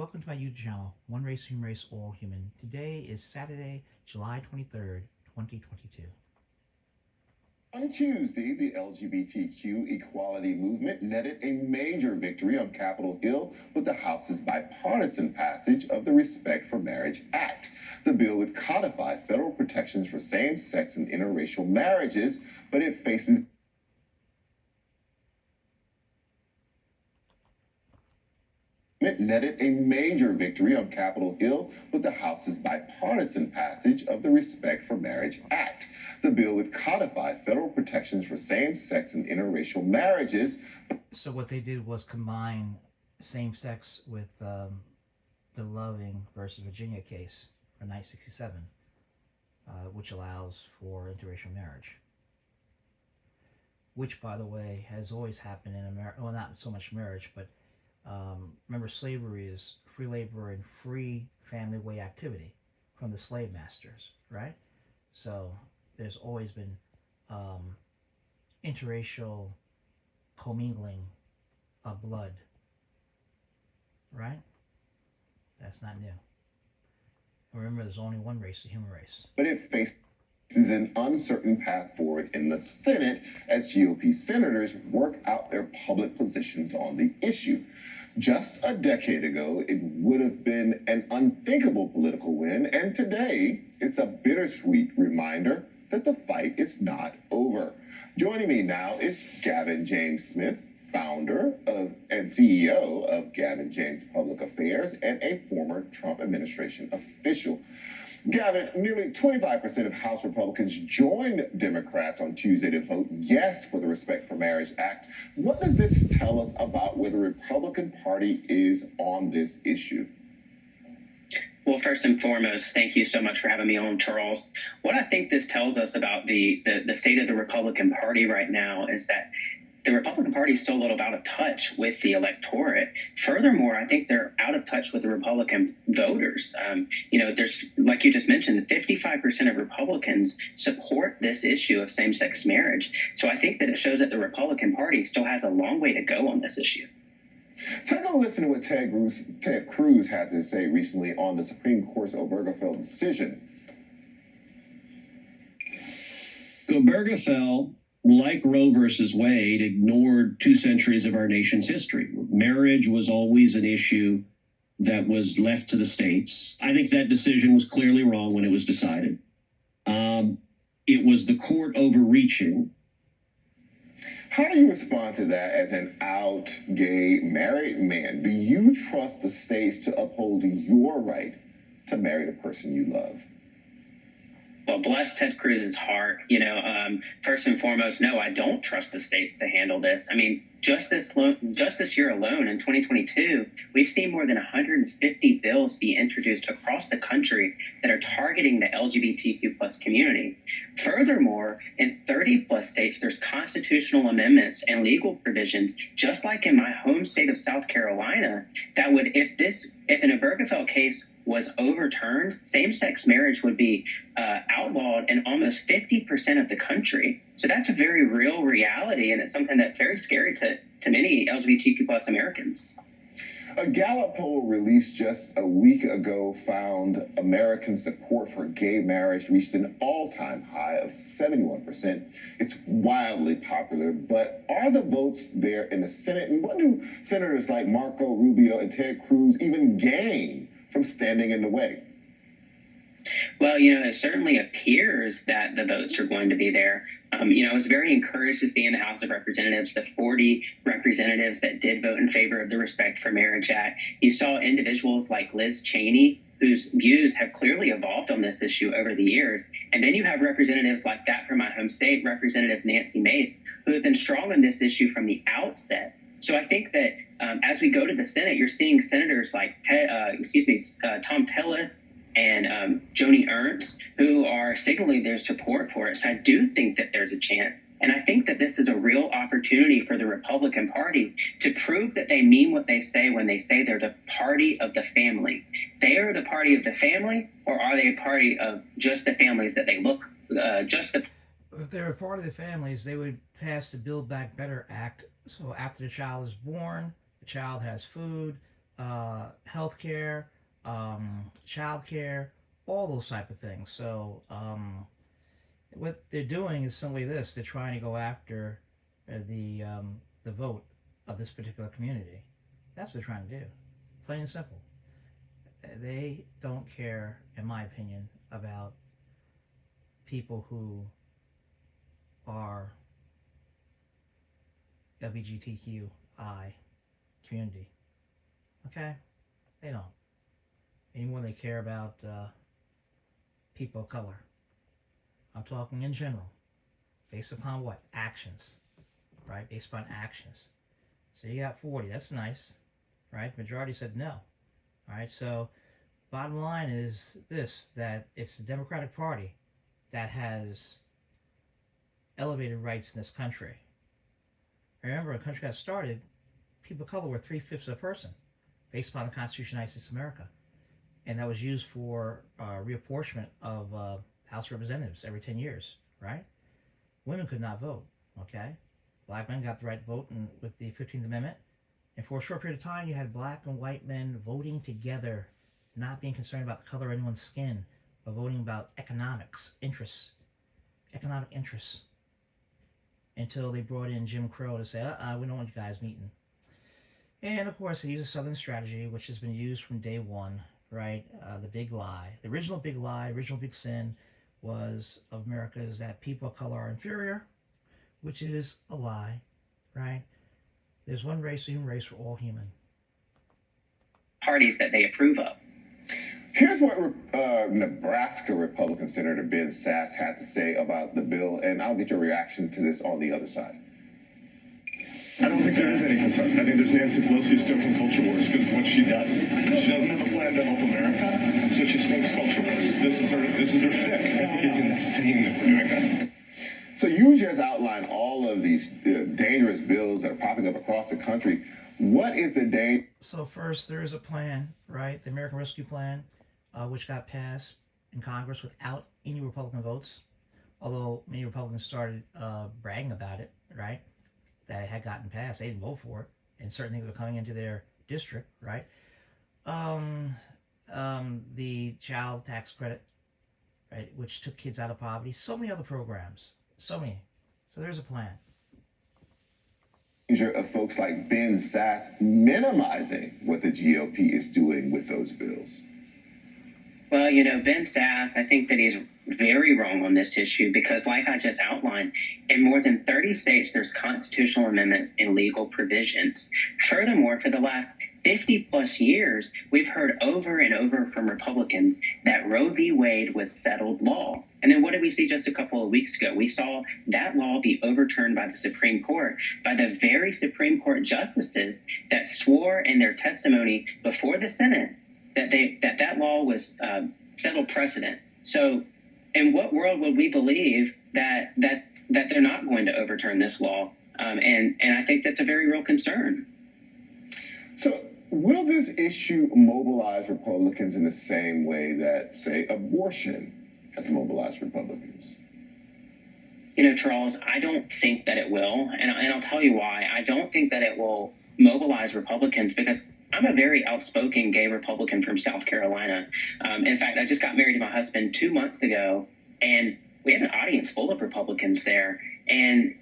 Welcome to my YouTube channel, One Race, Human Race, All Human. Today is Saturday, July 23rd, 2022. On Tuesday, the LGBTQ equality movement netted a major victory on Capitol Hill with the House's bipartisan passage of the Respect for Marriage Act. The bill would codify federal protections for same-sex and interracial marriages, but it faces netted a major victory on Capitol Hill with the House's bipartisan passage of the Respect for Marriage Act. The bill would codify federal protections for same-sex and interracial marriages. So what they did was combine same-sex with the Loving versus Virginia case from 1967, which allows for interracial marriage. Which, by the way, has always happened in America. Well, not so much marriage, but remember, slavery is free labor and free family way activity from the slave masters, right? So there's always been interracial commingling of blood, right? That's not new. Remember, there's only one race, the human race. But it faces an uncertain path forward in the Senate as GOP senators work out their public positions on the issue. Just a decade ago, it would have been an unthinkable political win, and today it's a bittersweet reminder that the fight is not over. Joining me now is Gavin James Smith, founder of and CEO of Gavin James Public Affairs and a former Trump administration official. Gavin, nearly 25% of House Republicans joined Democrats on Tuesday to vote yes for the Respect for Marriage Act. What does this tell us about where the Republican Party is on this issue? Well, first and foremost, thank you so much for having me on, Charles. What I think this tells us about the state of the Republican Party right now is that the Republican Party is still a little out of touch with the electorate. Furthermore, I think they're out of touch with the Republican voters. There's, like you just mentioned, 55% of Republicans support this issue of same-sex marriage. So I think that it shows that the Republican Party still has a long way to go on this issue. Take a listen to what Ted Cruz had to say recently on the Supreme Court's Obergefell decision. Obergefell, like Roe versus Wade, ignored 2 centuries of our nation's history. Marriage was always an issue that was left to the states. I think that decision was clearly wrong when it was decided. It was the court overreaching. How do you respond to that as an out gay married man? Do you trust the states to uphold your right to marry the person you love? Well, bless Ted Cruz's heart. First and foremost, no, I don't trust the states to handle this. I mean, just this year alone, in 2022, we've seen more than 150 bills be introduced across the country that are targeting the LGBTQ plus community. Furthermore, in 30 plus states, there's constitutional amendments and legal provisions, just like in my home state of South Carolina, that would, if an Obergefell case was overturned, same-sex marriage would be outlawed in almost 50% of the country. So that's a very real reality, and it's something that's very scary to many LGBTQ plus Americans. A Gallup poll released just a week ago found American support for gay marriage reached an all-time high of 71%. It's wildly popular, but are the votes there in the Senate? And what do senators like Marco Rubio and Ted Cruz even gain from standing in the way? Well, it certainly appears that the votes are going to be there. I was very encouraged to see in the House of Representatives the 40 representatives that did vote in favor of the Respect for Marriage Act. You saw individuals like Liz Cheney, whose views have clearly evolved on this issue over the years. And then you have representatives like that from my home state, Representative Nancy Mace, who have been strong on this issue from the outset. So I think that as we go to the Senate, you're seeing senators like Tom Tillis and Joni Ernst, who are signaling their support for it. So I do think that there's a chance. And I think that this is a real opportunity for the Republican Party to prove that they mean what they say when they say they're the party of the family. They are the party of the family, or are they a party of just the families that they look, If they were part of the families, they would pass the Build Back Better Act. So after the child is born, the child has food, healthcare, childcare, all those type of things. So what they're doing is simply this: they're trying to go after the vote of this particular community. That's what they're trying to do, plain and simple. They don't care, in my opinion, about people who are LGBTQI community. Okay, they don't any more than they care about people of color. I'm talking in general, based upon what? Actions, right? Based upon actions. So you got 40, that's nice, right? Majority said no. All right, so bottom line is this, that it's the Democratic Party that has elevated rights in this country. Remember, when the country got started, people of color were 3/5 of a person, based upon the Constitution of the United States of America. And that was used for reapportionment of House of Representatives every 10 years, right? Women could not vote, okay? Black men got the right to vote with the 15th Amendment. And for a short period of time, you had black and white men voting together, not being concerned about the color of anyone's skin, but voting about economic interests, until they brought in Jim Crow to say, we don't want you guys meeting. And of course, they use a Southern strategy, which has been used from day one, right? The big lie, the original big lie, original big sin was of America is that people of color are inferior, which is a lie, right? There's one race, the human race, we're all human. Parties that they approve of. Here's what Nebraska Republican Senator Ben Sasse had to say about the bill, and I'll get your reaction to this on the other side. I don't think there is any concern. I think there's Nancy Pelosi stoking culture wars because it's what she does. She doesn't have a plan to help America, so she stokes culture wars. This is her shtick. I think it's insane that we're doing this. So you just outlined all of these dangerous bills that are popping up across the country. What is the danger? So first, there is a plan, right? The American Rescue Plan, which got passed in Congress without any Republican votes, although many Republicans started bragging about it, right? That it had gotten passed. They didn't vote for it, and certain things were coming into their district, right? The child tax credit, right, which took kids out of poverty. So many other programs, so many. So there's a plan. Of folks like Ben Sasse minimizing what the GOP is doing with those bills? Well, Ben Sasse, I think that he's very wrong on this issue because, like I just outlined, in more than 30 states, there's constitutional amendments and legal provisions. Furthermore, for the last 50 plus years, we've heard over and over from Republicans that Roe v. Wade was settled law. And then what did we see just a couple of weeks ago? We saw that law be overturned by the Supreme Court, by the very Supreme Court justices that swore in their testimony before the Senate that law was settled precedent. So in what world would we believe that they're not going to overturn this law? And I think that's a very real concern. So will this issue mobilize Republicans in the same way that, say, abortion has mobilized Republicans? Charles, I don't think that it will. And I'll tell you why. I don't think that it will mobilize Republicans because I'm a very outspoken gay Republican from South Carolina. In fact, I just got married to my husband 2 months ago, and we had an audience full of Republicans there. And,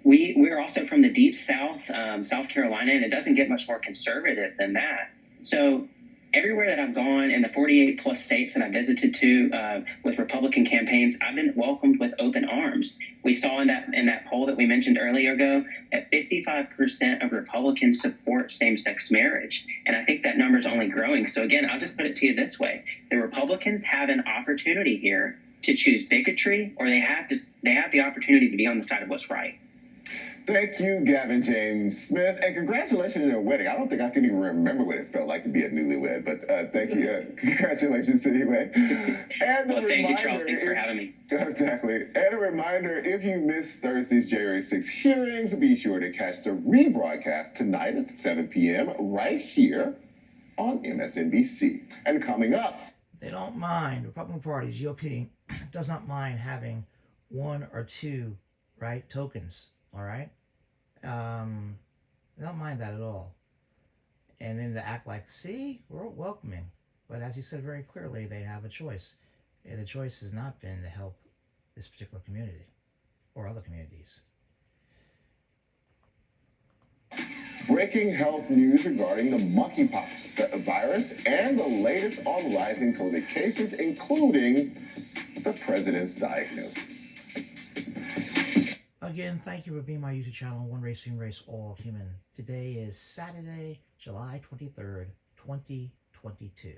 we're also from the deep South, South Carolina, and it doesn't get much more conservative than that. So everywhere that I've gone in the 48 plus states that I visited to with Republican campaigns, I've been welcomed with open arms. We saw in that poll that we mentioned earlier ago that 55% of Republicans support same-sex marriage. And I think that number is only growing. So again, I'll just put it to you this way. The Republicans have an opportunity here to choose bigotry, or they have the opportunity to be on the side of what's right. Thank you, Gavin James Smith, and congratulations on your wedding. I don't think I can even remember what it felt like to be a newlywed, but thank you. Congratulations anyway. And thank you, Charles. Thanks for having me. Exactly. And a reminder, if you missed Thursday's January 6 hearings, be sure to catch the rebroadcast tonight at 7 p.m. right here on MSNBC. And coming up, they don't mind, Republican Party, GOP, does not mind having one or two, right, tokens, all right? They don't mind that at all. and then to act like, see, we're welcoming. But as he said very clearly, they have a choice. And the choice has not been to help this particular community or other communities. Breaking health news regarding the monkeypox virus and the latest on rising COVID cases, including the president's diagnosis. Again, thank you for being my YouTube channel, One Race, Human Race, All Human. Today is Saturday, July 23rd, 2022.